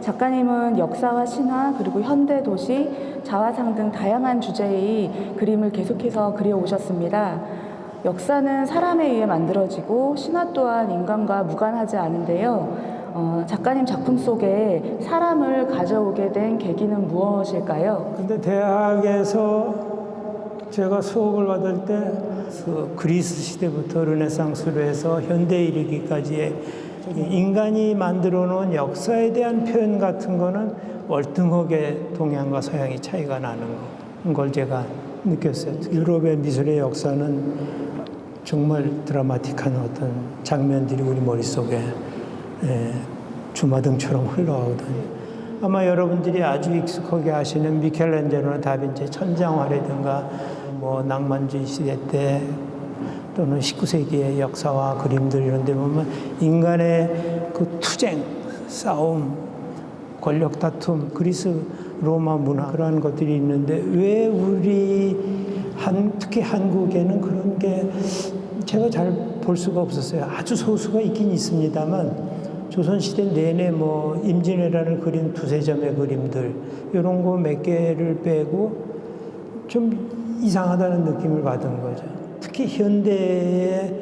작가님은 역사와 신화 그리고 현대 도시, 자화상 등 다양한 주제의 그림을 계속해서 그려오셨습니다. 역사는 사람에 의해 만들어지고 신화 또한 인간과 무관하지 않은데요. 작가님 작품 속에 사람을 가져오게 된 계기는 무엇일까요? 근데 대학에서 제가 수업을 받을 때 그리스 시대부터 르네상스로 해서 현대에 이르기까지의 인간이 만들어 놓은 역사에 대한 표현 같은 거는 월등하게 동양과 서양이 차이가 나는 걸 제가 느꼈어요. 유럽의 미술의 역사는 정말 드라마틱한 어떤 장면들이 우리 머릿속에 주마등처럼 흘러가거든요. 아마 여러분들이 아주 익숙하게 아시는 미켈란젤로나 다빈치의 천장화라든가 뭐 낭만주의 시대 때 또는 19세기의 역사와 그림들 이런 데 보면 인간의 그 투쟁, 싸움, 권력 다툼, 그리스 로마 문화 그러한 것들이 있는데 왜 우리 특히 한국에는 그런 게 제가 잘 볼 수가 없었어요. 아주 소수가 있긴 있습니다만 조선시대 내내 뭐 임진왜란을 그린 두세 점의 그림들 이런 거 몇 개를 빼고 좀 이상하다는 느낌을 받은 거죠. 특히 현대의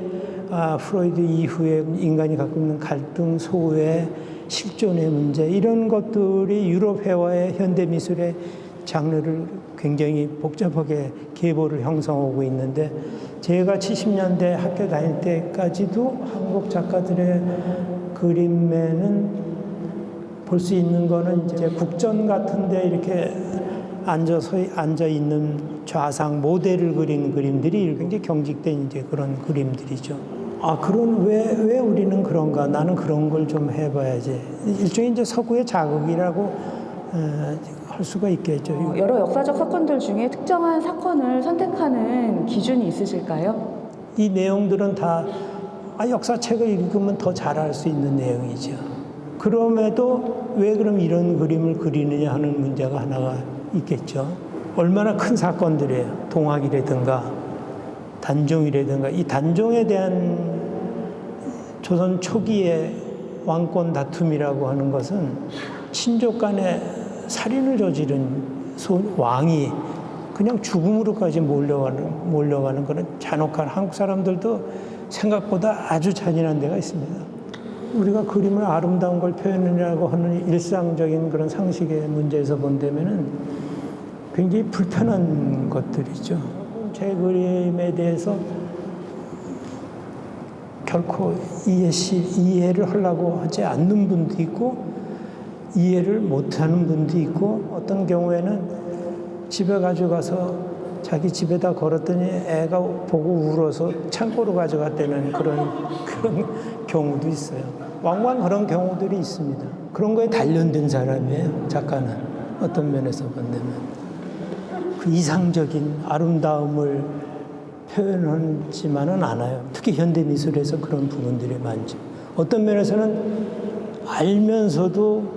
프로이드 이후에 인간이 갖고 있는 갈등, 소외, 실존의 문제 이런 것들이 유럽회화의 현대미술의 장르를 굉장히 복잡하게 계보를 형성하고 있는데 제가 70년대 학교 다닐 때까지도 한국 작가들의 그림에는 볼 수 있는 거는 이제 국전 같은데 이렇게 앉아 있는 좌상 모델을 그린 그림들이 굉장히 경직된 이제 그런 그림들이죠. 왜 우리는 그런가? 나는 그런 걸 좀 해봐야지. 일종의 이제 서구의 자극이라고 할 수가 있겠죠. 여러 역사적 사건들 중에 특정한 사건을 선택하는 기준이 있으실까요? 이 내용들은 다 역사책을 읽으면 더 잘 알 수 있는 내용이죠. 그럼에도 왜 그럼 이런 그림을 그리느냐 하는 문제가 하나가 있겠죠. 얼마나 큰 사건들이에요. 동학이라든가 단종이라든가 이 단종에 대한 조선 초기의 왕권 다툼이라고 하는 것은 친족 간에 살인을 저지른 왕이 그냥 죽음으로까지 몰려가는 그런 잔혹한 한국 사람들도 생각보다 아주 잔인한 데가 있습니다. 우리가 그림을 아름다운 걸 표현이라고 하는 일상적인 그런 상식의 문제에서 본다면은 굉장히 불편한 것들이죠. 제 그림에 대해서 결코 이해를 하려고 하지 않는 분도 있고 이해를 못하는 분도 있고 어떤 경우에는 집에 가져가서 자기 집에다 걸었더니 애가 보고 울어서 창고로 가져갔다는 그런 경우도 있어요. 왕왕 그런 경우들이 있습니다. 그런 거에 단련된 사람이에요. 작가는 어떤 면에서 본다면 그 이상적인 아름다움을 표현하지만은 않아요. 특히 현대미술에서 그런 부분들이 많죠. 어떤 면에서는 알면서도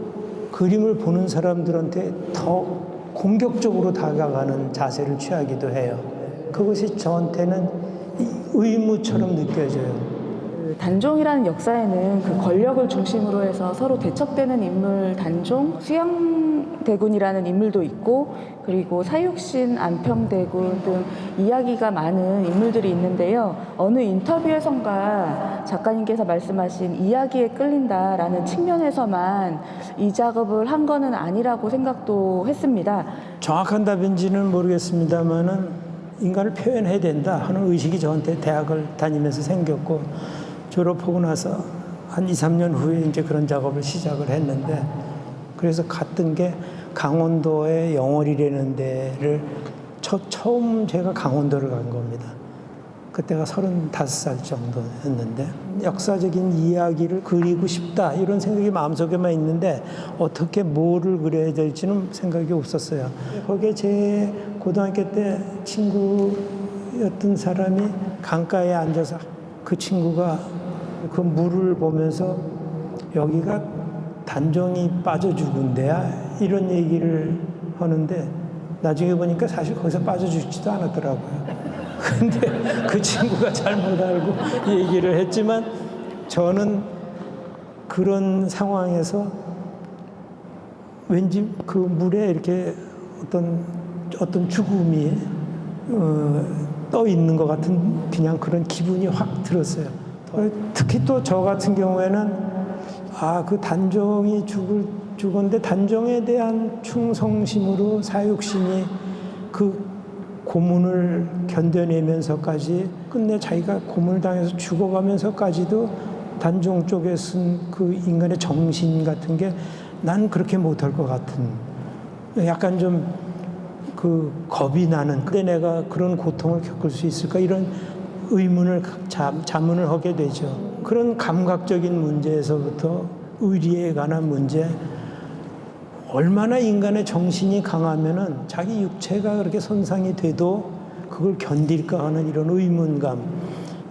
그림을 보는 사람들한테 더 공격적으로 다가가는 자세를 취하기도 해요. 그것이 저한테는 의무처럼 느껴져요. 단종이라는 역사에는 그 권력을 중심으로 해서 서로 대척되는 인물 단종, 수양대군이라는 인물도 있고 그리고 사육신, 안평대군 등 이야기가 많은 인물들이 있는데요. 어느 인터뷰에선가 작가님께서 말씀하신 이야기에 끌린다라는 측면에서만 이 작업을 한 거는 아니라고 생각도 했습니다. 정확한 답인지는 모르겠습니다만은 인간을 표현해야 된다 하는 의식이 저한테 대학을 다니면서 생겼고 졸업하고 나서 한 2, 3년 후에 이제 그런 작업을 시작을 했는데 그래서 갔던 게 강원도의 영월이라는 데를 처음 제가 강원도를 간 겁니다. 그때가 35살 정도였는데 역사적인 이야기를 그리고 싶다 이런 생각이 마음속에만 있는데 어떻게 뭐를 그려야 될지는 생각이 없었어요. 거기에 제 고등학교 때 친구였던 사람이 강가에 앉아서 그 친구가 그 물을 보면서 여기가 단종이 빠져 죽은 데야 이런 얘기를 하는데 나중에 보니까 사실 거기서 빠져 죽지도 않았더라고요. 근데 그 친구가 잘못 알고 얘기를 했지만 저는 그런 상황에서 왠지 그 물에 이렇게 어떤 죽음이 떠 있는 것 같은 그냥 그런 기분이 확 들었어요. 특히 또 저 같은 경우에는 그 단종이 죽었는데 단종에 대한 충성심으로 사육신이 그 고문을 견뎌내면서까지 끝내 자기가 고문을 당해서 죽어가면서까지도 단종 쪽에 쓴 그 인간의 정신 같은 게 난 그렇게 못할 것 같은 약간 좀 그 겁이 나는 근데 내가 그런 고통을 겪을 수 있을까 이런 의문을 자문을 하게 되죠. 그런 감각적인 문제에서부터 의리에 관한 문제 얼마나 인간의 정신이 강하면은 자기 육체가 그렇게 손상이 돼도 그걸 견딜까 하는 이런 의문감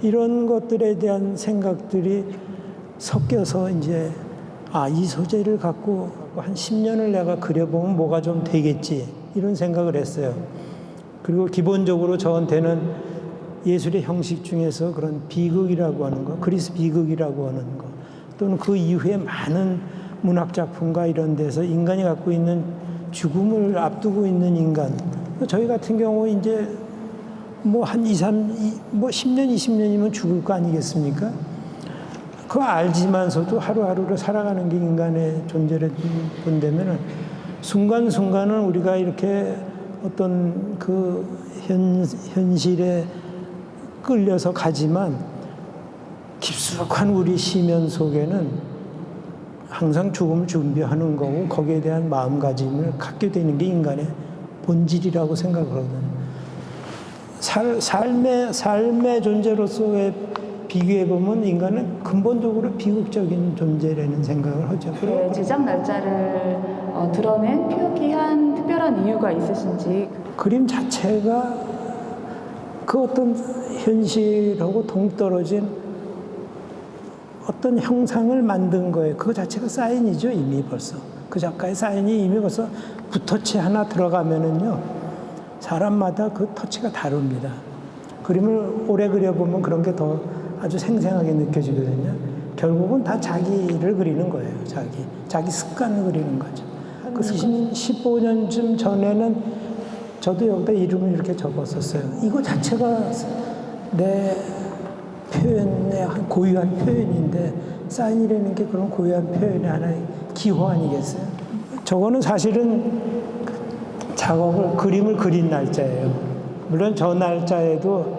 이런 것들에 대한 생각들이 섞여서 이제 이 소재를 갖고 한 10년을 내가 그려보면 뭐가 좀 되겠지 이런 생각을 했어요. 그리고 기본적으로 저한테는 예술의 형식 중에서 그런 비극이라고 하는 거, 그리스 비극이라고 하는 거, 또는 그 이후에 많은 문학 작품과 이런 데서 인간이 갖고 있는 죽음을 앞두고 있는 인간, 저희 같은 경우 이제 뭐 한 10년, 20년이면 죽을 거 아니겠습니까? 그거 알지만서도 하루하루를 살아가는 게 인간의 존재를 본다면은 순간순간은 우리가 이렇게 어떤 그 현실에 끌려서 가지만 깊숙한 우리 시면 속에는 항상 죽음을 준비하는 거고 거기에 대한 마음가짐을 갖게 되는 게 인간의 본질이라고 생각하거든요. 삶의 존재로서의 비교해보면 인간은 근본적으로 비극적인 존재라는 생각을 하죠. 네, 제작 날짜를 드러낸 표기한 특별한 이유가 있으신지. 그림 자체가 그 어떤 현실하고 동떨어진 어떤 형상을 만든 거예요. 그거 자체가 사인이죠, 이미 벌써. 그 작가의 사인이 이미 벌써 붓터치 하나 들어가면은요, 사람마다 그 터치가 다릅니다. 그림을 오래 그려보면 그런 게 더 아주 생생하게 느껴지거든요. 결국은 다 자기를 그리는 거예요. 자기 습관을 그리는 거죠. 그 15년쯤 전에는 저도 여기다 이름을 이렇게 적었었어요. 이거 자체가 내 표현의 한 고유한 표현인데 사인이라는 게 그런 고유한 표현의 하나의 기호 아니겠어요? 저거는 사실은 그림을 그린 날짜예요. 물론 저 날짜에도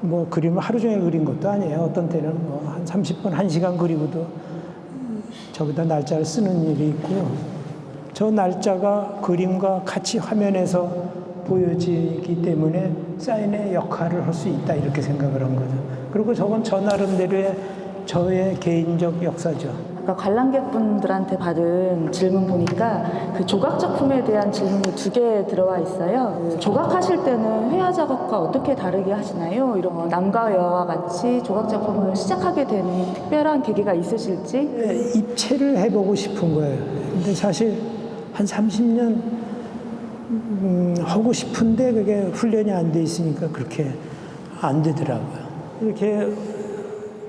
뭐 그림을 하루 종일 그린 것도 아니에요. 어떤 때는 뭐 한 30분, 1시간 그리고도 저기다 날짜를 쓰는 일이 있고요. 저 날짜가 그림과 같이 화면에서 보여지기 때문에 사인의 역할을 할 수 있다 이렇게 생각을 한 거죠. 그리고 저건 저 나름대로의 저의 개인적 역사죠. 아까 관람객분들한테 받은 질문 보니까 그 조각 작품에 대한 질문이 2개 들어와 있어요. 그 조각하실 때는 회화 작업과 어떻게 다르게 하시나요? 이런 남과 여와 같이 조각 작품을 시작하게 된 특별한 계기가 있으실지? 네, 입체를 해보고 싶은 거예요. 근데 사실 한 30년 하고 싶은데 그게 훈련이 안 돼 있으니까 그렇게 안 되더라고요. 이렇게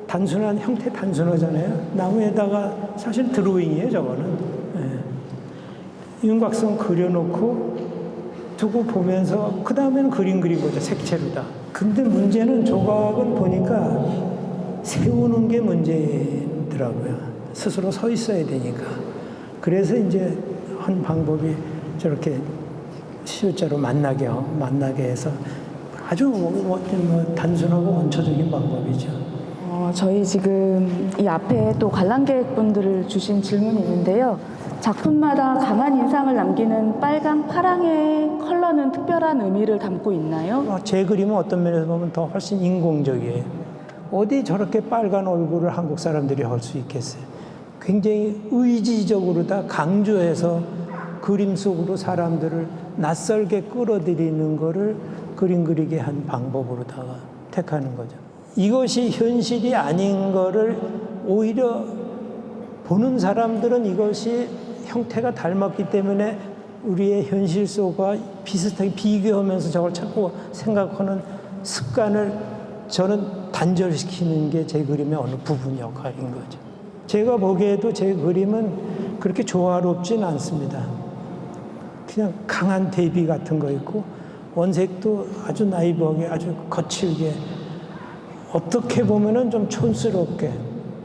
단순한 형태 단순하잖아요. 나무에다가 사실 드로잉이에요, 저거는. 예. 윤곽선 그려놓고 두고 보면서 그 다음에는 그림 그린 거죠, 색채로다. 근데 문제는 조각은 보니까 세우는 게 문제더라고요. 스스로 서 있어야 되니까. 그래서 이제 한 방법이 저렇게 시옷자로 만나게 해서 아주 단순하고 원초적인 방법이죠. 저희 지금 이 앞에 또 관람객분들을 주신 질문이 있는데요. 작품마다 강한 인상을 남기는 빨강, 파랑의 컬러는 특별한 의미를 담고 있나요? 제 그림은 어떤 면에서 보면 더 훨씬 인공적이에요. 어디 저렇게 빨간 얼굴을 한국 사람들이 할 수 있겠어요? 굉장히 의지적으로 다 강조해서 그림 속으로 사람들을 낯설게 끌어들이는 거를 그림 그리게 한 방법으로다가 택하는 거죠. 이것이 현실이 아닌 거를 오히려 보는 사람들은 이것이 형태가 닮았기 때문에 우리의 현실 속과 비슷하게 비교하면서 저걸 자꾸 생각하는 습관을 저는 단절시키는 게 제 그림의 어느 부분 역할인 거죠. 제가 보기에도 제 그림은 그렇게 조화롭진 않습니다. 그냥 강한 대비 같은 거 있고 원색도 아주 나이브하게 아주 거칠게 어떻게 보면은 좀 촌스럽게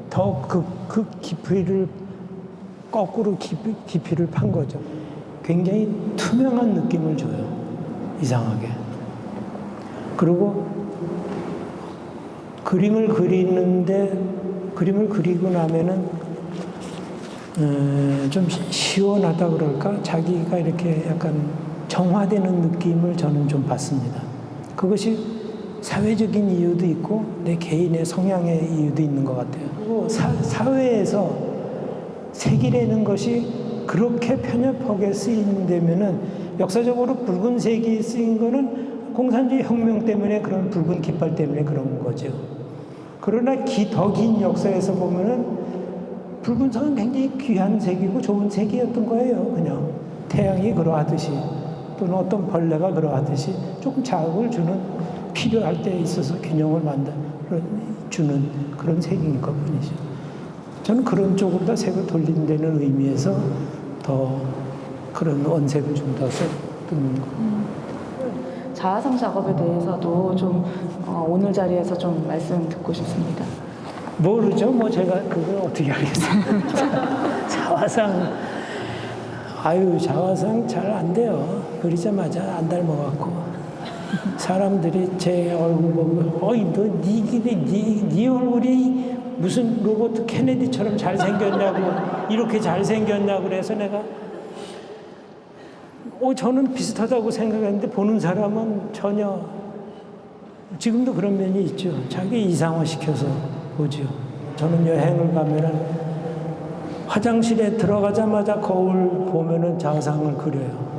더 그 깊이를 거꾸로 깊이를 판 거죠. 굉장히 투명한 느낌을 줘요. 이상하게. 그리고 그림을 그리고 나면은 좀 시원하다 그럴까? 자기가 이렇게 약간 정화되는 느낌을 저는 좀 받습니다. 그것이 사회적인 이유도 있고 내 개인의 성향의 이유도 있는 것 같아요. 그리고 사회에서 색이라는 것이 그렇게 편협하게 쓰인다면은 역사적으로 붉은색이 쓰인 거는 공산주의 혁명 때문에 그런 붉은 깃발 때문에 그런 거죠. 그러나 더 긴 역사에서 보면은 붉은색은 굉장히 귀한 색이고 좋은 색이었던 거예요. 그냥 태양이 그러하듯이 또는 어떤 벌레가 그러하듯이 조금 자극을 주는 필요할 때 있어서 균형을 주는 그런 색인 것 뿐이죠. 저는 그런 쪽으로 다 색을 돌린다는 의미에서 더 그런 원색을 좀 더 쓰는 거. 자화상 작업에 대해서도 좀 오늘 자리에서 좀 말씀 듣고 싶습니다. 모르죠. 뭐 제가 그걸 어떻게 알겠어요. 자화상 잘 안 돼요. 그리자마자 안 닮아갖고 사람들이 제 얼굴 보고 어이 네 얼굴이 무슨 로버트 케네디처럼 잘생겼냐고 이렇게 잘생겼냐고 그래서 내가 저는 비슷하다고 생각했는데 보는 사람은 전혀 지금도 그런 면이 있죠. 자기 이상화시켜서 보죠. 저는 여행을 가면은 화장실에 들어가자마자 거울 보면은 자화상을 그려요.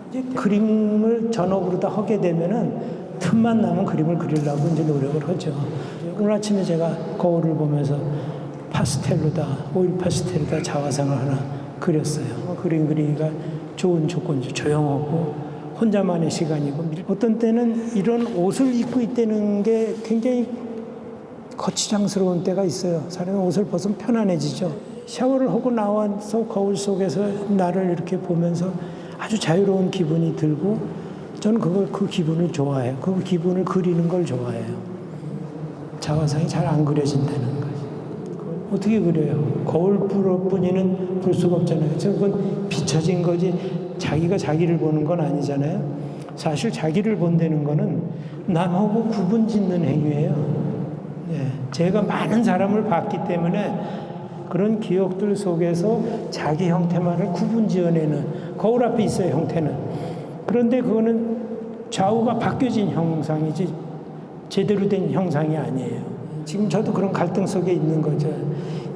이제 그림을 전업으로 다 하게 되면은 틈만 나면 그림을 그리려고 이제 노력을 하죠. 오늘 아침에 제가 거울을 보면서 오일 파스텔로다 자화상을 하나 그렸어요. 그림 그리기가 좋은 조건이죠. 조용하고 혼자만의 시간이고 어떤 때는 이런 옷을 입고 있다는 게 굉장히 거치장스러운 때가 있어요. 사람이 옷을 벗으면 편안해지죠. 샤워를 하고 나와서 거울 속에서 나를 이렇게 보면서 아주 자유로운 기분이 들고 저는 그 기분을 좋아해요. 그 기분을 그리는 걸 좋아해요. 자화상이 잘 안 그려진다는 거죠. 어떻게 그려요? 거울 뿐이는 볼 수가 없잖아요. 그건 비춰진 거지 자기가 자기를 보는 건 아니잖아요. 사실 자기를 본다는 거는 남하고 구분 짓는 행위예요. 네. 제가 많은 사람을 봤기 때문에 그런 기억들 속에서 자기 형태만을 구분 지어내는 거울 앞에 있어요. 형태는. 그런데 그거는 좌우가 바뀌어진 형상이지 제대로 된 형상이 아니에요. 지금 저도 그런 갈등 속에 있는 거죠.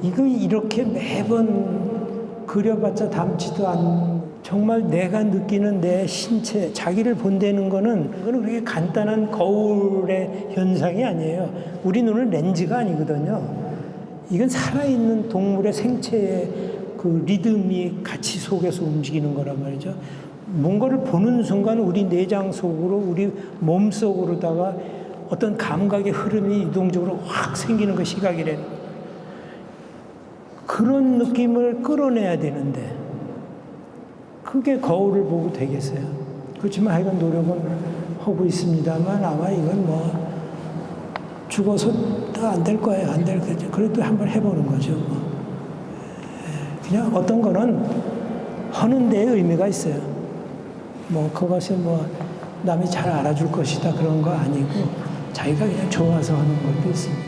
이거 이렇게 매번 그려봤자 담지도 않는 정말 내가 느끼는 내 신체, 자기를 본다는 거는 그건 그렇게 간단한 거울의 현상이 아니에요. 우리 눈은 렌즈가 아니거든요. 이건 살아있는 동물의 생체의 그 리듬이 같이 속에서 움직이는 거란 말이죠. 뭔가를 보는 순간 우리 내장 속으로, 우리 몸 속으로다가 어떤 감각의 흐름이 이동적으로 확 생기는 거 시각이라는 거예요. 그런 느낌을 끌어내야 되는데 그게 거울을 보고 되겠어요. 그렇지만 하여간 노력은 하고 있습니다만 아마 이건 뭐 죽어서 안 될 거예요. 안 될 거죠. 그래도 한번 해보는 거죠. 그냥 어떤 거는 하는 데에 의미가 있어요. 뭐 그것이 뭐 남이 잘 알아줄 것이다 그런 거 아니고 자기가 그냥 좋아서 하는 것도 있습니다.